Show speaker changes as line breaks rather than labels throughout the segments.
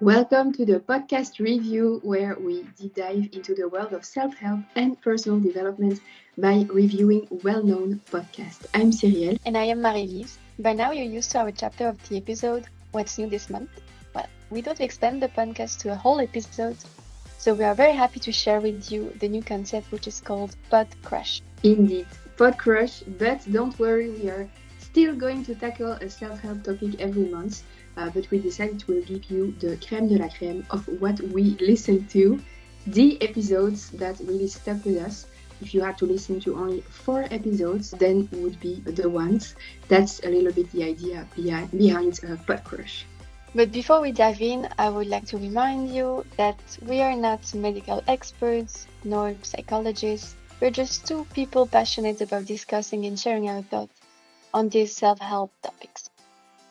Welcome to the podcast review where we deep dive into the world of self-help and personal development by reviewing well-known podcasts. I'm Cyrielle.
And I am Marie-Lise. By now you're used to our chapter of the episode, What's New This Month? Well, we thought to expand the podcast to a whole episode, so we are very happy to share with you the new concept which is called PODCRUSH.
Indeed, PODCRUSH, but don't worry, we are still going to tackle a self-help topic every month. But we decided we'll give you the crème de la crème of what we listen to, the episodes that really stuck with us. If you had to listen to only 4 episodes, then would be the ones. That's a little bit the idea behind PODCRUSH.
But before we dive in, I would like to remind you that we are not medical experts nor psychologists. We're just two people passionate about discussing and sharing our thoughts on these self-help topics.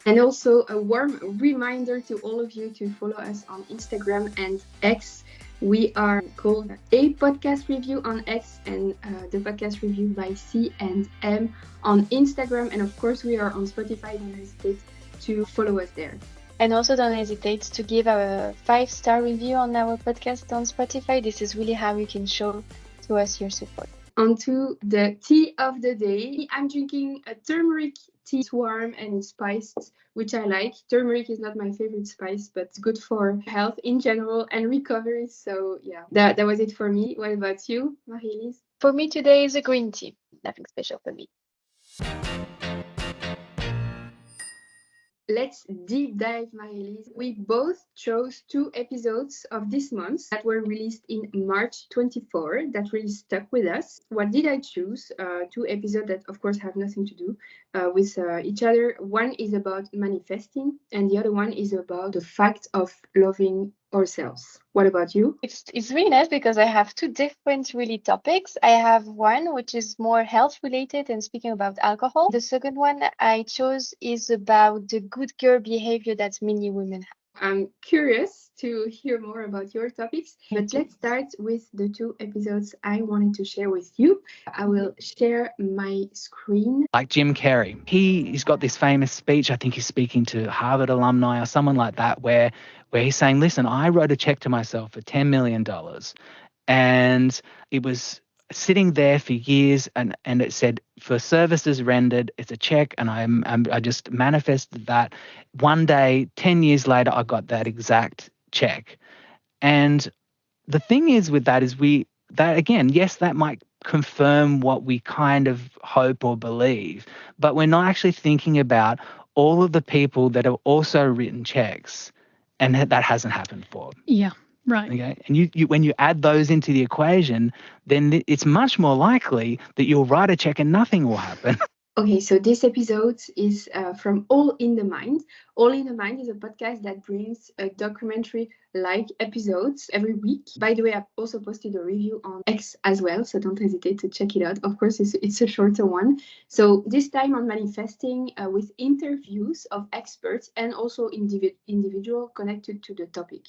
And also a warm reminder to all of you to follow us on Instagram and X. We are called A Podcast Review on X and the Podcast Review by C and M on Instagram. And of course, we are on Spotify. Don't hesitate to follow us there.
And also don't hesitate to give our 5-star review on our podcast on Spotify. This is really how you can show to us your support.
On to the tea of the day. I'm drinking a turmeric tea. It's warm and it's spiced, which I like. Turmeric is not my favorite spice, but it's good for health in general and recovery. So yeah, that was it for me. What about you, Marie-Lise?
For me today is a green tea. Nothing special for me.
Let's deep dive, Marie-Lise. We both chose 2 episodes of this month that were released in March 24 that really stuck with us. What did I choose? 2 episodes that, of course, have nothing to do with each other. One is about manifesting, and the other one is about the fact of loving ourselves. What about you?
It's really nice because I have 2 different really topics. I have one which is more health related and speaking about alcohol. The second one I chose is about the good girl behavior that many women have.
I'm curious to hear more about your topics, but let's start with the 2 episodes I wanted to share with you. I will share my screen.
Like Jim Carrey, he's got this famous speech. I think he's speaking to Harvard alumni or someone like that, where he's saying, listen, I wrote a check to myself for $10 million and it was sitting there for years and it said for services rendered, it's a check, and I just manifested that. One day, 10 years later, I got that exact check. And the thing is with that is that again, yes, that might confirm what we kind of hope or believe, but we're not actually thinking about all of the people that have also written checks and that hasn't happened for.
Yeah. Right.
Okay. And you when you add those into the equation, then it's much more likely that you'll write a check and nothing will happen.
Okay, so this episode is from All in the Mind. All in the Mind is a podcast that brings a documentary-like episodes every week. By the way, I've also posted a review on X as well, so don't hesitate to check it out. Of course, it's a shorter one. So this time on manifesting with interviews of experts and also individual connected to the topic.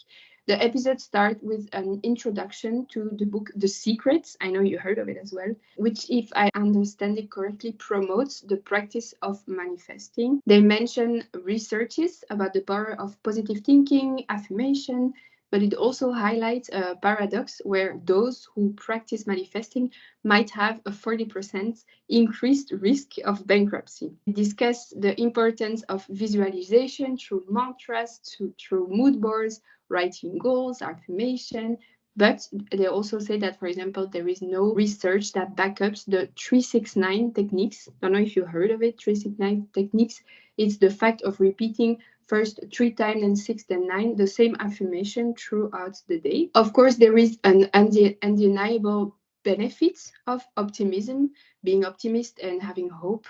The episode starts with an introduction to the book The Secret. I know you heard of it as well, which, if I understand it correctly, promotes the practice of manifesting. They mention researches about the power of positive thinking, affirmation, but it also highlights a paradox where those who practice manifesting might have a 40% increased risk of bankruptcy. They discuss the importance of visualization through mantras, through mood boards, writing goals, affirmation, but they also say that, for example, there is no research that backs up the 369 techniques. I don't know if you heard of it, 369 techniques. It's the fact of repeating first 3 times, then 6, then 9, the same affirmation throughout the day. Of course, there is an undeniable benefit of optimism, being optimist and having hope,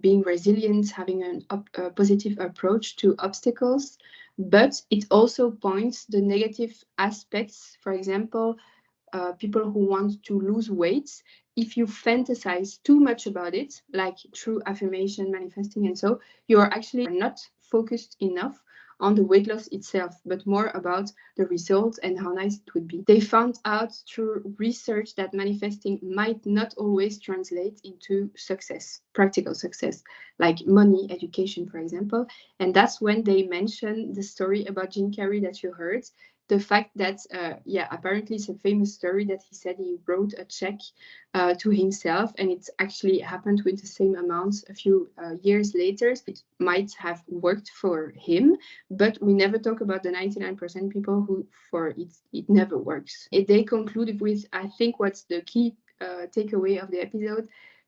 being resilient, having a positive approach to obstacles. But it also points the negative aspects. For example, people who want to lose weight, if you fantasize too much about it, like through affirmation, manifesting, and so, you are actually not focused enough on the weight loss itself, but more about the results and how nice it would be. They found out through research that manifesting might not always translate into success, practical success, like money, education, for example. And that's when they mention the story about Jim Carrey that you heard. The fact that, apparently it's a famous story that he said he wrote a check to himself, and it actually happened with the same amount a few years later. It might have worked for him, but we never talk about the 99% people who for it never works. They concluded with, I think what's the key takeaway of the episode,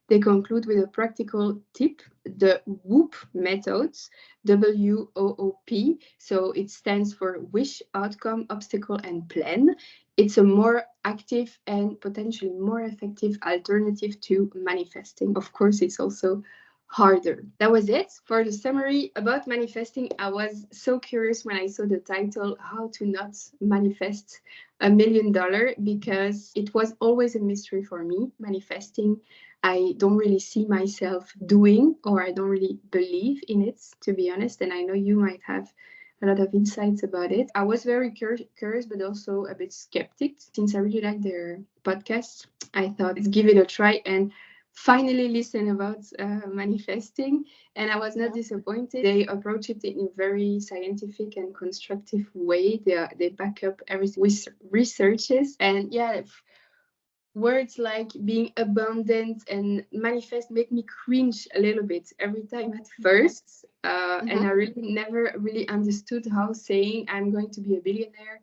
they conclude with a practical tip, the WOOP methods, WOOP. So it stands for wish, outcome, obstacle, and plan. It's a more active and potentially more effective alternative to manifesting. Of course, it's also harder. That was it for the summary about manifesting. I was so curious when I saw the title, How to Not Manifest $1 Million, because it was always a mystery for me, manifesting. I don't really see myself doing, or I don't really believe in it, to be honest. And I know you might have a lot of insights about it. I was very curious, but also a bit skeptic. Since I really like their podcast, I thought, let's give it a try and finally listen about manifesting. And I was not disappointed. They approach it in a very scientific and constructive way. They back up everything with researches. And words like being abundant and manifest make me cringe a little bit every time at first. And I really never really understood how saying I'm going to be a billionaire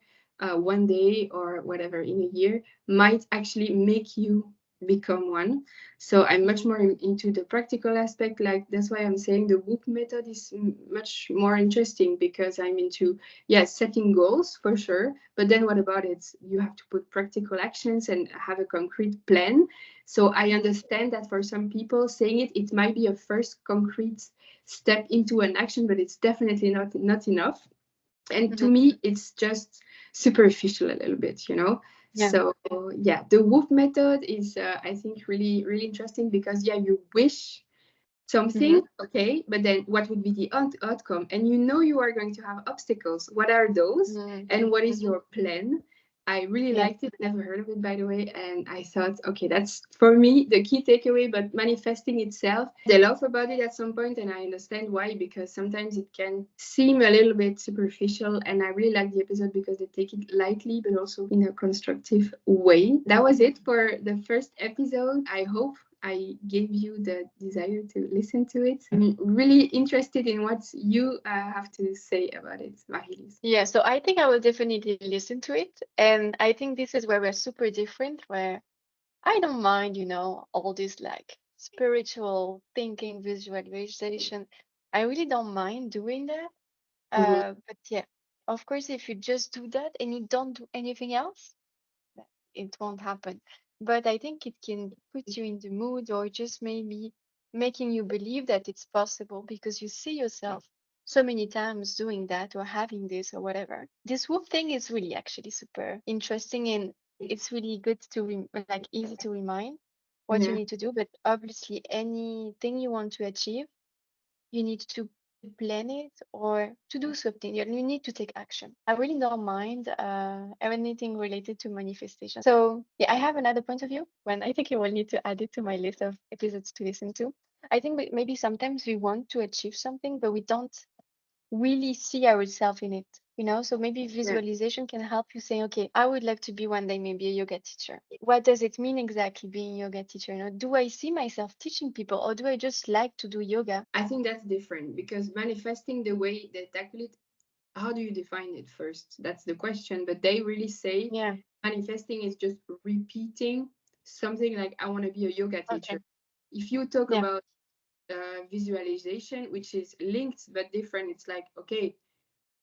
one day or whatever in a year might actually make you become one. So I'm much more into the practical aspect. Like that's why I'm saying the WOOP method is much more interesting, because I'm into setting goals for sure, but then what about it? You have to put practical actions and have a concrete plan. So I understand that for some people saying it might be a first concrete step into an action, but it's definitely not enough. And to me, it's just superficial a little bit, you know. So the WOOP method is I think really really interesting, because you wish something, okay, but then what would be the outcome? And you are going to have obstacles. What are those? And what is your plan? I really liked it. Never heard of it, by the way. And I thought, okay, that's for me the key takeaway. But manifesting itself, they laugh about it at some point, and I understand why, because sometimes it can seem a little bit superficial. And I really like the episode because they take it lightly, but also in a constructive way. That was it for the first episode. I hope I gave you the desire to listen to it. I'm really interested in what you have to say about it, Marilise.
Yeah, so I think I will definitely listen to it. And I think this is where we're super different, where I don't mind, all this like spiritual thinking, visualization. I really don't mind doing that. But yeah, of course, if you just do that and you don't do anything else, it won't happen. But I think it can put you in the mood, or just maybe making you believe that it's possible because you see yourself so many times doing that or having this or whatever. This whole thing is really actually super interesting, and it's really good to like easy to remind what you need to do. But obviously, anything you want to achieve, you need to plan it or to do something. You need to take action. I really don't mind anything related to manifestation. So yeah, I have another point of view when I think you will need to add it to my list of episodes to listen to. I think maybe sometimes we want to achieve something, but we don't really see ourselves in it, so maybe visualization can help you say, okay, I would like to be one day maybe a yoga teacher. What does it mean exactly being a yoga teacher? Do I see myself teaching people, or do I just like to do yoga?
I think that's different, because manifesting, the way they tackle it, how do you define it first? That's the question. But they really say manifesting is just repeating something, like I want to be a yoga teacher. If you talk about visualization, which is linked but different, it's like, okay,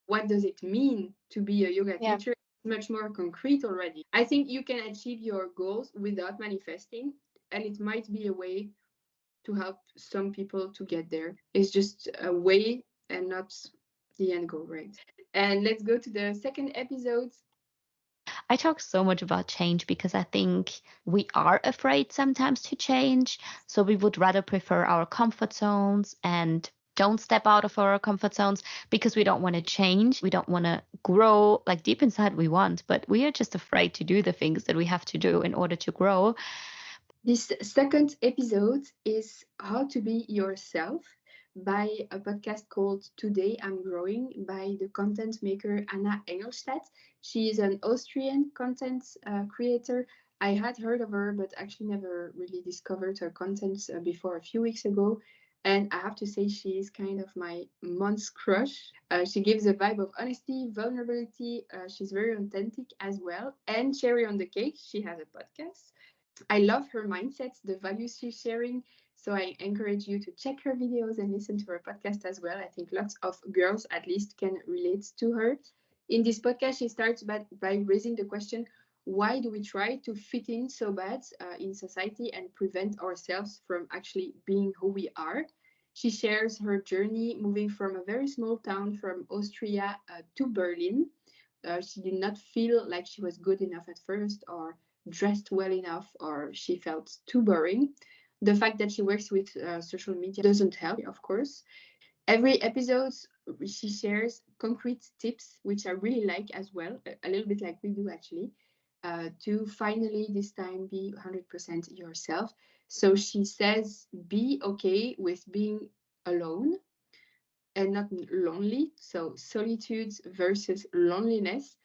what does it mean to be a yoga teacher? It's much more concrete already. I think you can achieve your goals without manifesting, and it might be a way to help some people to get there. It's just a way and not the end goal, right? And let's go to the second episode.
I talk so much about change because I think we are afraid sometimes to change. So we would rather prefer our comfort zones and don't step out of our comfort zones because we don't want to change. We don't want to grow. Like deep inside, we want, but we are just afraid to do the things that we have to do in order to grow.
This second episode is How to Be Yourself by a podcast called Today I'm Growing by the content maker Anna Engelstadt. She is an Austrian content creator. I had heard of her, but actually never really discovered her content before a few weeks ago. And I have to say, she is kind of my month's crush. She gives a vibe of honesty, vulnerability. She's very authentic as well. And cherry on the cake, she has a podcast. I love her mindset, the values she's sharing. So I encourage you to check her videos and listen to her podcast as well. I think lots of girls at least can relate to her. In this podcast, she starts by raising the question, why do we try to fit in so bad in society and prevent ourselves from actually being who we are? She shares her journey moving from a very small town from Austria to Berlin. She did not feel like she was good enough at first or dressed well enough, or she felt too boring. The fact that she works with social media doesn't help, of course. Every episode, she shares concrete tips, which I really like as well, a little bit like we do actually, to finally this time be 100% yourself. So she says, be okay with being alone and not lonely. So solitude versus loneliness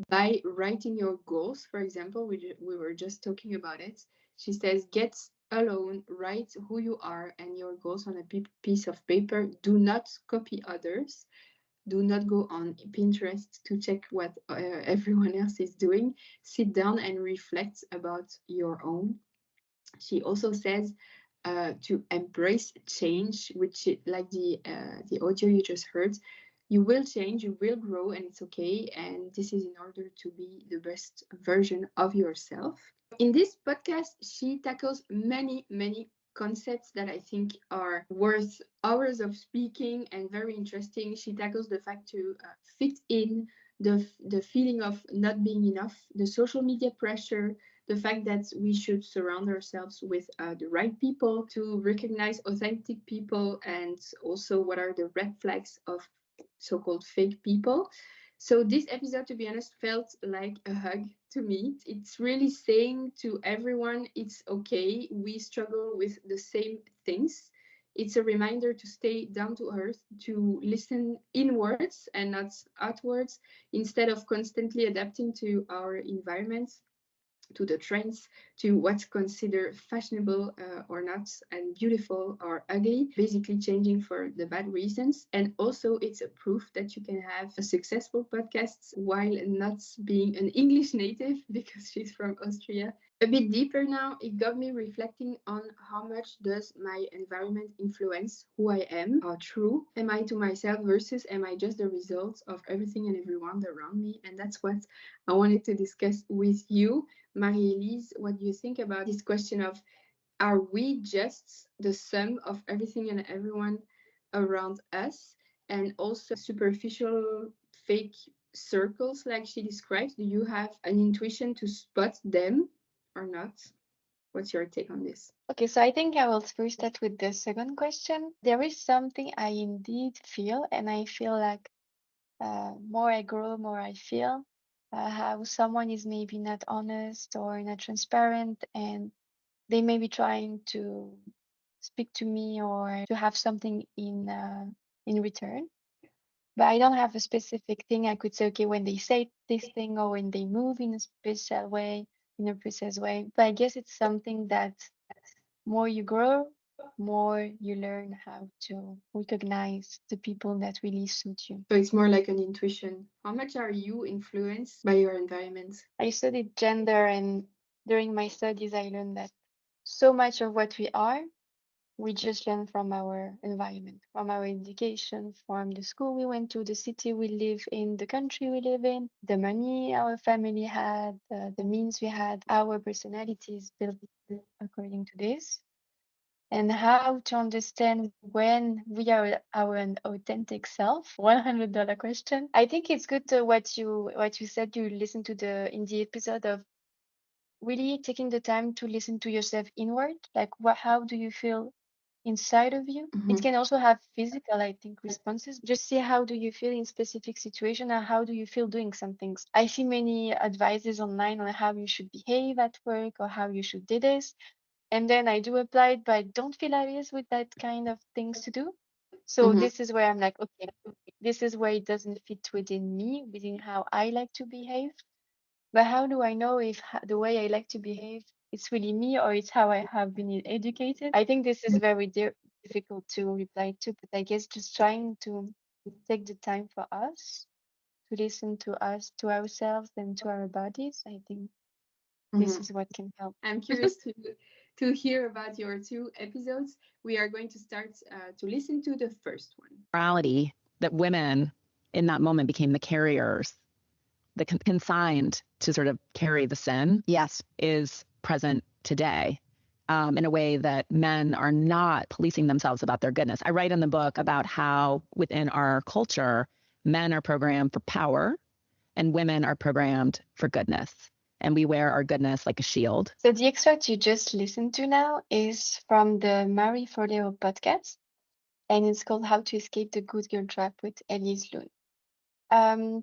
by writing your goals. For example, we were just talking about it. She says, get alone, write who you are and your goals on a piece of paper. Do not copy others. Do not go on Pinterest to check what everyone else is doing. Sit down and reflect about your own. She also says to embrace change, which like the audio you just heard, you will change, you will grow, and it's okay. And this is in order to be the best version of yourself. In this podcast, she tackles many concepts that I think are worth hours of speaking and very interesting. She tackles the fact to fit in, the feeling of not being enough, the social media pressure, the fact that we should surround ourselves with the right people, to recognize authentic people, and also what are the red flags of so-called fake people. So this episode, to be honest, felt like a hug to me. It's really saying to everyone, it's okay, we struggle with the same things. It's a reminder to stay down to earth, to listen inwards and not outwards, instead of constantly adapting to our environments, to the trends, to what's considered fashionable or not, and beautiful or ugly, basically changing for the bad reasons. And also, it's a proof that you can have a successful podcast while not being an English native, because she's from Austria. A bit deeper now, it got me reflecting on how much does my environment influence who I am. How true am I to myself versus am I just the result of everything and everyone around me? And that's what I wanted to discuss with you. Marie-Elise, what do you think about this question of, are we just the sum of everything and everyone around us? And also superficial fake circles like she describes, do you have an intuition to spot them or not? What's your take on this?
Okay, so I think I will first start with the second question. There is something I indeed feel, and I feel like more I grow, more I feel how someone is maybe not honest or not transparent, and they may be trying to speak to me or to have something in return. But I don't have a specific thing I could say, okay, when they say this thing or when they move in a special way, in a precise way. But I guess it's something that more you grow, more you learn how to recognize the people that really suit you.
So it's more like an intuition. How much are you influenced by your environment?
I studied gender, and during my studies, I learned that so much of what we are, we just learn from our environment, from our education, from the school we went to, the city we live in, the country we live in, the money our family had, the means we had, our personalities built according to this. And how to understand when we are our authentic self. $100 question. I think it's good what you said. You listen to the in the episode of really taking the time to listen to yourself inward. Like, what? How do you feel inside of you. It can also have physical, I think, responses. Just see how do you feel in specific situation or how do you feel doing some things. I see many advices online on how you should behave at work or how you should do this. And then I do apply it, but I don't feel at ease with that kind of things to do. So this is where I'm like, okay, this is where it doesn't fit within me, within how I like to behave. But how do I know if the way I like to behave it's really me or it's how I have been educated? I think this is very difficult to reply to, but I guess just trying to take the time for us to listen to us, to ourselves, and to our bodies. I think this is what can help.
I'm curious to hear about your 2 episodes. We are going to start to listen to the first one.
Morality that women in that moment became the carriers, the consigned to sort of carry the sin, yes, is present today. In a way that men are not policing themselves about their goodness. I write in the book about how within our culture, men are programmed for power and women are programmed for goodness. And we wear our goodness like a shield.
So the extract you just listened to now is from the Marie Forleo podcast, and it's called How to Escape the Good Girl Trap with Elise Loon.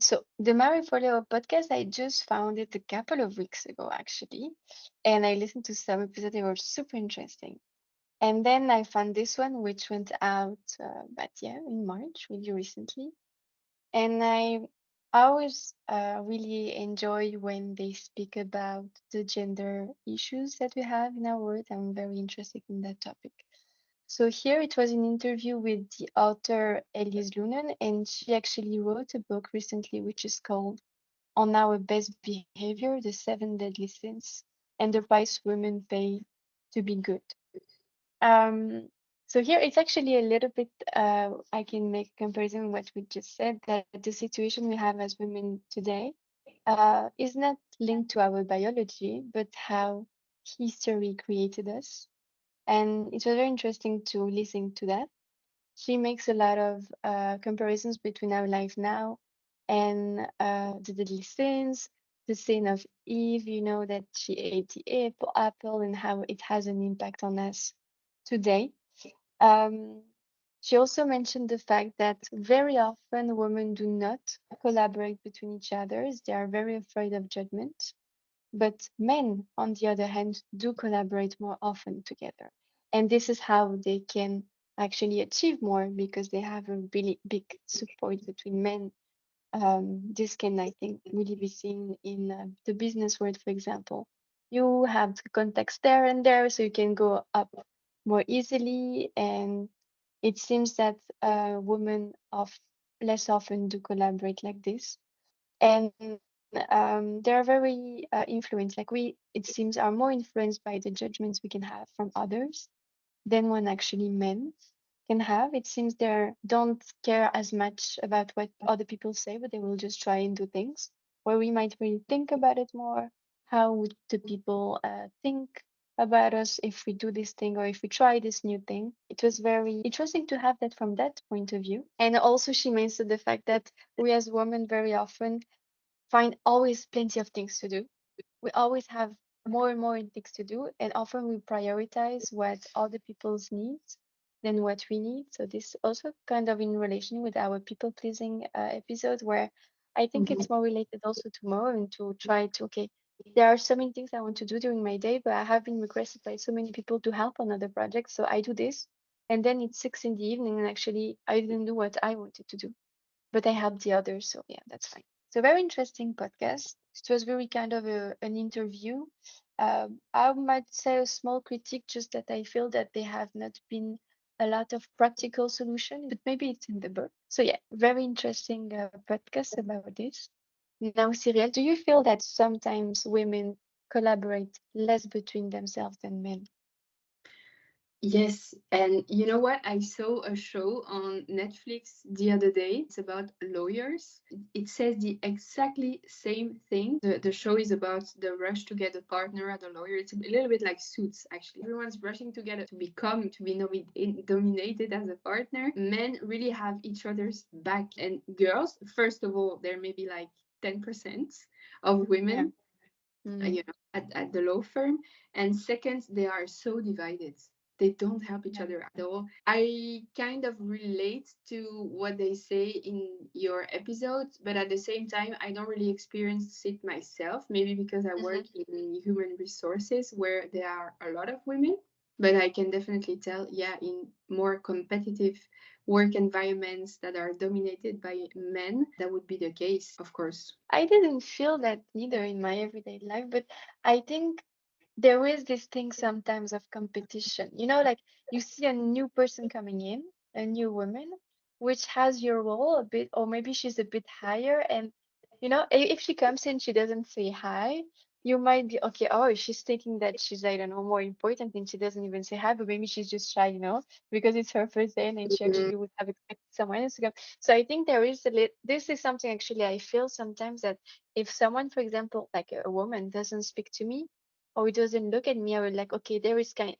So the Marie Forleo podcast, I just found it a couple of weeks ago, actually, and I listened to some episodes. They were super interesting. And then I found this one, which went out, but yeah, in March, really recently. And I always really enjoy when they speak about the gender issues that we have in our world. I'm very interested in that topic. So here it was an interview with the author Elise Lunen, and she actually wrote a book recently which is called On Our Best Behavior, The 7 Deadly Sins, and the Price Women Pay to Be Good. Um, so here it's actually a little bit, I can make a comparison with what we just said, that the situation we have as women today is not linked to our biology, but how history created us. And it was very interesting to listen to that. She makes a lot of comparisons between our life now and the deadly sins, the sin of Eve, you know, that she ate the apple and how it has an impact on us today. Um, she also mentioned the fact that very often women do not collaborate between each other. They are very afraid of judgment. But men, on the other hand, do collaborate more often together. And this is how they can actually achieve more because they have a really big support between men. This can, I think, really be seen in the business world, for example. You have the contacts there and there, so you can go up more easily. And it seems that women of less often do collaborate like this. And they're very influenced. Like we, it seems, are more influenced by the judgments we can have from others than when actually men can have. It seems they don't care as much about what other people say, but they will just try and do things. Where we might really think about it more. How would the people think about us if we do this thing or if we try this new thing? It was very interesting to have that from that point of view. And also she mentioned the fact that we as women very often find always plenty of things to do. We always have more and more things to do, and often we prioritize what other people's needs than what we need. So this also kind of in relation with our people pleasing episode, where I think it's more related also to more and to try to okay, there are so many things I want to do during my day, but I have been requested by so many people to help on other projects, so I do this, and then it's 6 in the evening, and actually I didn't do what I wanted to do, but I helped the others, so yeah, that's fine. So very interesting podcast. It was very kind of an interview. I might say a small critique, just that I feel that they have not been a lot of practical solution, but maybe it's in the book. So yeah, very interesting podcast about this. Now, Cyril, do you feel that sometimes women collaborate less between themselves than men?
Yes, and you know what? I saw a show on Netflix the other day. It's about lawyers. It says the exactly same thing. The show is about the rush to get a partner at a lawyer. It's a little bit like Suits, actually. Everyone's rushing together to be dominated as a partner. Men really have each other's back, and girls, first of all, there may be like 10% of women,
Mm.
at the law firm, and second, they are so divided. they don't help each other at all. I kind of relate to what they say in your episodes, but at the same time, I don't really experience it myself. Maybe because I work in human resources where there are a lot of women. But I can definitely tell, yeah, in more competitive work environments that are dominated by men, that would be the case, of course.
I didn't feel that neither in my everyday life, but I think there is this thing sometimes of competition. You know, like you see a new person coming in, a new woman, which has your role a bit, or maybe she's a bit higher. And, you know, if she comes in, she doesn't say hi, you might be, okay, oh, she's thinking that she's, I don't know, more important and she doesn't even say hi, but maybe she's just shy, you know, because it's her first day and she actually would have expected someone else to come. So I think there is this is something actually I feel sometimes that if someone, for example, like a woman doesn't speak to me, or it doesn't look at me, I will like, okay,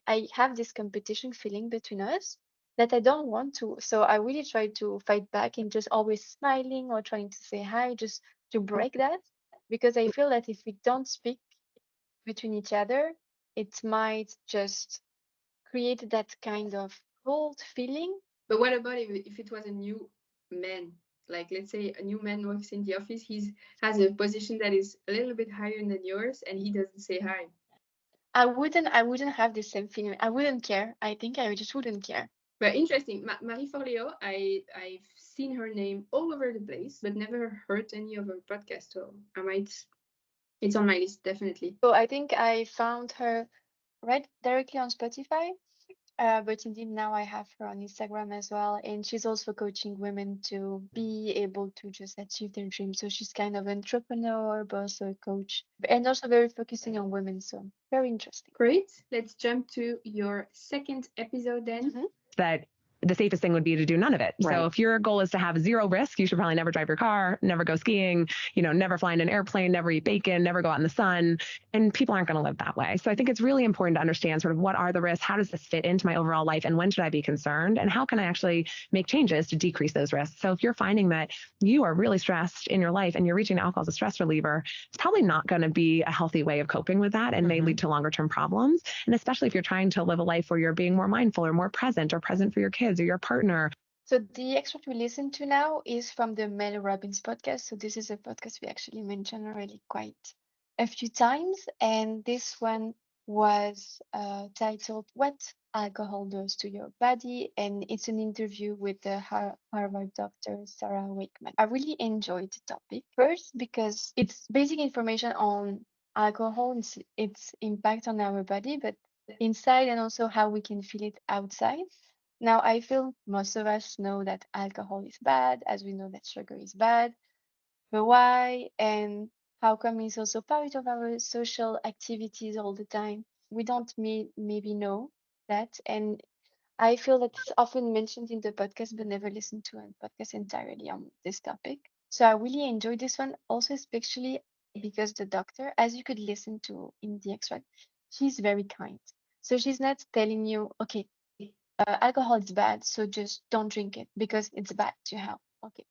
I have this competition feeling between us that I don't want to. So I really try to fight back and just always smiling or trying to say hi, just to break that. Because I feel that if we don't speak between each other, it might just create that kind of cold feeling.
But what about if it was a new man? Like, let's say a new man works in the office, has a position that is a little bit higher than yours, and he doesn't say hi.
I wouldn't have the same feeling. I wouldn't care. I think I just wouldn't care.
But interesting, Marie Forleo, I've seen her name all over the place, but never heard any of her podcast. So it's on my list, definitely.
So I think I found her right directly on Spotify. But indeed, now I have her on Instagram as well. And she's also coaching women to be able to just achieve their dreams. So she's kind of an entrepreneur, but also a coach, and also very focusing on women. So very interesting.
Great. Let's jump to your second episode then.
That the safest thing would be to do none of it.
Right.
So if your goal is to have zero risk, you should probably never drive your car, never go skiing, never fly in an airplane, never eat bacon, never go out in the sun. And people aren't going to live that way. So I think it's really important to understand sort of what are the risks? How does this fit into my overall life? And when should I be concerned? And how can I actually make changes to decrease those risks? So if you're finding that you are really stressed in your life and you're reaching alcohol as a stress reliever, it's probably not going to be a healthy way of coping with that and may lead to longer term problems. And especially if you're trying to live a life where you're being more mindful or more present or present for your kids or your partner.
So the extract we listen to now is from the Mel Robbins podcast. So this is a podcast we actually mentioned already quite a few times. And this one was titled What Alcohol Does to Your Body. And it's an interview with the Harvard doctor, Sarah Wakeman. I really enjoyed the topic. First, because it's basic information on alcohol and its impact on our body, but inside and also how we can feel it outside. Now, I feel most of us know that alcohol is bad, as we know that sugar is bad. But why and how come it's also part of our social activities all the time? We don't maybe know that. And I feel that it's often mentioned in the podcast, but never listened to a podcast entirely on this topic. So I really enjoyed this one, also especially because the doctor, as you could listen to in the extract, she's very kind. So she's not telling you, okay, alcohol is bad, so just don't drink it because it's bad to health. Okay,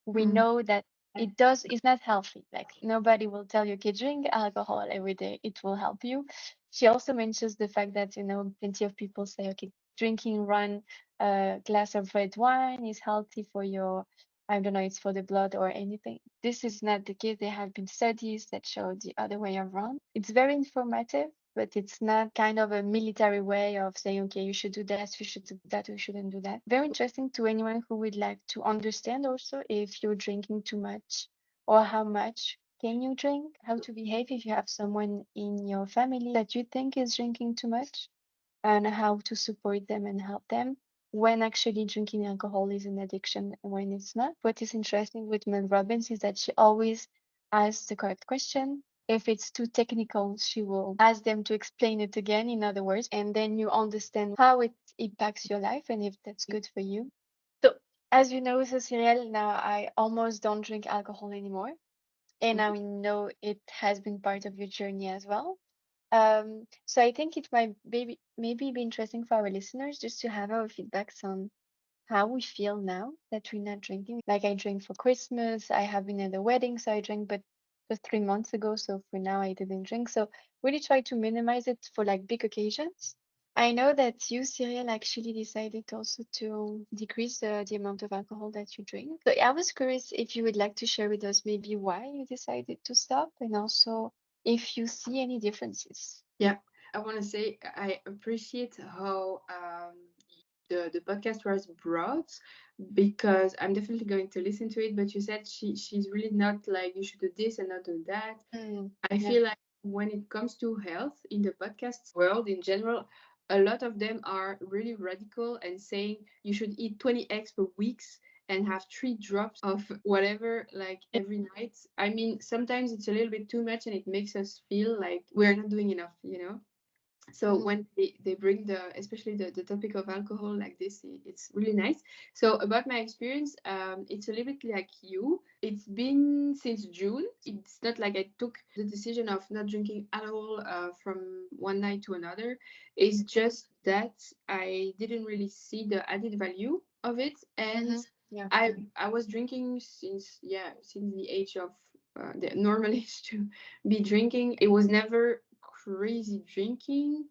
we know that it's not healthy. Like nobody will tell you, okay, drink alcohol every day, it will help you. She also mentions the fact that, plenty of people say, okay, drinking one glass of red wine is healthy for your, I don't know, it's for the blood or anything. This is not the case. There have been studies that show the other way around. It's very informative, but it's not kind of a military way of saying, okay, you should do this, you should do that, you shouldn't do that. Very interesting to anyone who would like to understand also if you're drinking too much or how much can you drink, how to behave if you have someone in your family that you think is drinking too much, and how to support them and help them when actually drinking alcohol is an addiction and when it's not. What is interesting with Mel Robbins is that she always asks the correct question. If it's too technical, she will ask them to explain it again, in other words, and then you understand how it impacts your life and if that's good for you. So, as you know, Ceciliel, now I almost don't drink alcohol anymore. And I know it has been part of your journey as well. So I think it might maybe be interesting for our listeners just to have our feedbacks on how we feel now that we're not drinking. Like I drank for Christmas, I have been at a wedding, so I drank, but just 3 months ago. So for now, I didn't drink. So really try to minimize it for like big occasions. I know that you, Cyril, actually decided also to decrease the amount of alcohol that you drink. So I was curious if you would like to share with us maybe why you decided to stop and also if you see any differences.
Yeah, I want to say I appreciate how the podcast was brought, because I'm definitely going to listen to it. But you said she's really not like you should do this and not do that. I
Yeah.
feel like when it comes to health in the podcast world in general, a lot of them are really radical and saying you should eat 20 eggs per week and have 3 drops of whatever like every night. I mean, sometimes it's a little bit too much and it makes us feel like we're not doing enough, you know? So when they bring especially the topic of alcohol like this, it's really nice. So about my experience, it's a little bit like you. It's been since June. It's not like I took the decision of not drinking alcohol from one night to another. It's just that I didn't really see the added value of it, and
Yeah.
I was drinking since the age of the normal age to be drinking. It was never crazy drinking,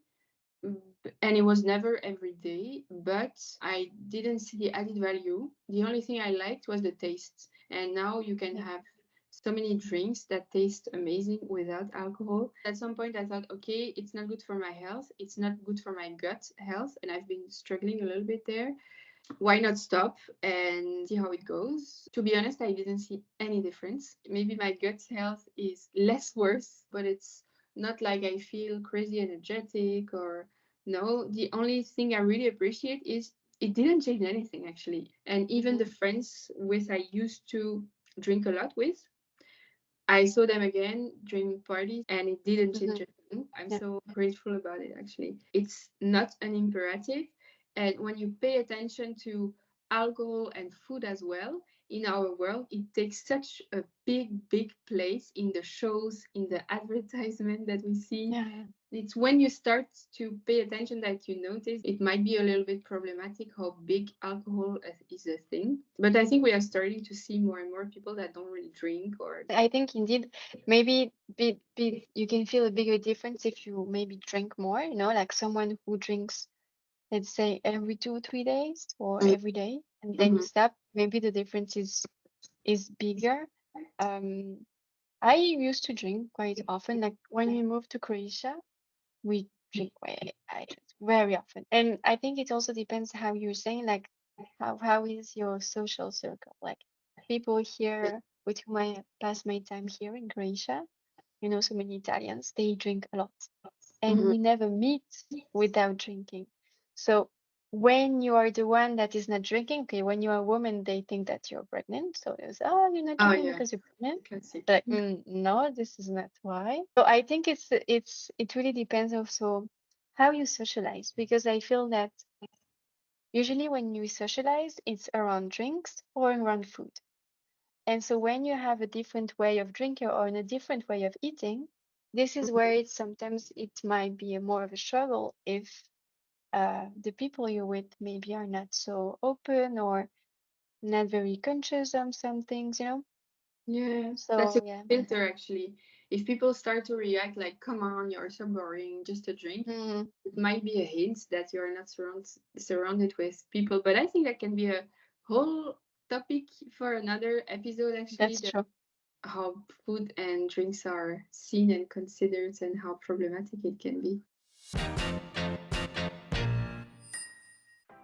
and it was never every day, but I didn't see the added value. The only thing I liked was the taste, and now you can have so many drinks that taste amazing without alcohol. At some point I thought, okay, it's not good for my health, it's not good for my gut health, and I've been struggling a little bit there. Why not stop and see how it goes? To be honest, I didn't see any difference. Maybe my gut health is less worse, but it's not like I feel crazy energetic or no. The only thing I really appreciate is it didn't change anything actually. And even the friends with I used to drink a lot with, I saw them again during parties and it didn't change a thing. I'm so grateful about it actually. It's not an imperative. And when you pay attention to alcohol and food as well, in our world, it takes such a big place in the shows, in the advertisement that we see.
Yeah.
It's when you start to pay attention that you notice it might be a little bit problematic how big alcohol is a thing. But I think we are starting to see more and more people that don't really drink or.
I think indeed maybe you can feel a bigger difference if you maybe drink more, you know, like someone who drinks, let's say, every 2 3 days or every day, and then you stop, maybe the difference is bigger. I used to drink quite often. Like when we moved to Croatia, we drink very often. And I think it also depends how you're saying, like how is your social circle? Like people here with whom I pass my time here in Croatia, you know, so many Italians, they drink a lot. And we never meet without drinking. So when you are the one that is not drinking, okay, when you are a woman, they think that you're pregnant. So it's, oh, you're not drinking because you're pregnant.
Classic.
Like, no, this is not why. So I think it really depends also how you socialize, because I feel that usually when you socialize, it's around drinks or around food. And so when you have a different way of drinking or a different way of eating, this is where sometimes it might be more of a struggle if the people you're with maybe are not so open or not very conscious of some things, you know?
Yeah,
So
that's a
yeah.
filter actually. If people start to react like, come on, you're so boring, just a drink, it might be a hint that you're not surrounded with people. But I think that can be a whole topic for another episode actually.
That's true.
How food and drinks are seen and considered and how problematic it can be.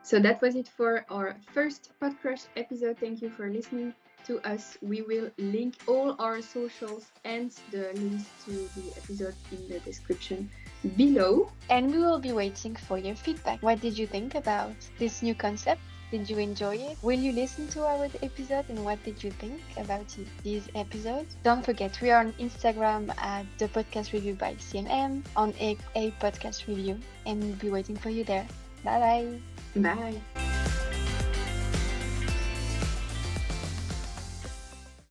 So that was it for our first PodCrush episode. Thank you for listening to us. We will link all our socials and the links to the episode in the description below.
And we will be waiting for your feedback. What did you think about this new concept? Did you enjoy it? Will you listen to our episode, and what did you think about these episodes? Don't forget, we are on Instagram at the podcast review by CMM, on a podcast review, and we'll be waiting for you there. Bye bye.
Bye.